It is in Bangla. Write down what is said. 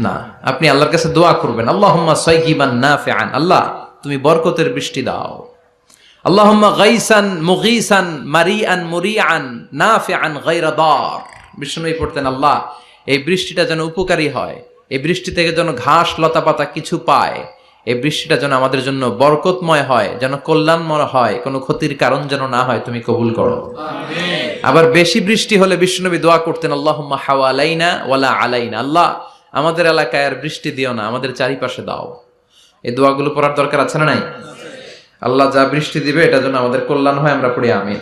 না, আপনি আল্লাহর কাছে দোয়া করবেন, আল্লাহুম্মা সাইয়িবান নাফিআন, আল্লাহ তুমি বরকতের বৃষ্টি দাও। আল্লাহুম্মা গাইসান মুগীসান মারিআন মুরিআন নাফিআন গায়রা দার। বিষ্ণুই পড়তেন, আল্লাহ এই বৃষ্টিটা যেন উপকারী হয়, এই বৃষ্টি থেকে যেন ঘাস লতা পাতা কিছু পায়, এই বৃষ্টিটা যেন আমাদের জন্য বরকতময় হয়, যেন কল্যাণময় হয়, কোনো ক্ষতির কারণ যেন না হয়, তুমি কবুল করো। আমিন। আবার বেশি বৃষ্টি হলে বিষ্ণুনবী দোয়া করতেন, আল্লাহুম্মা হাওয়ালাইনা ওয়ালা আলাইনা, আল্লাহ আমাদের এলাকায় আর বৃষ্টি দিও না, আমাদের চারিপাশে দাও। এই দোয়াগুলো পড়ার দরকার আছে না নাই? আল্লাহ যা বৃষ্টি দিবে এটা যেন আমাদের কল্যাণ হয়, আমরা পড়ি আমিন।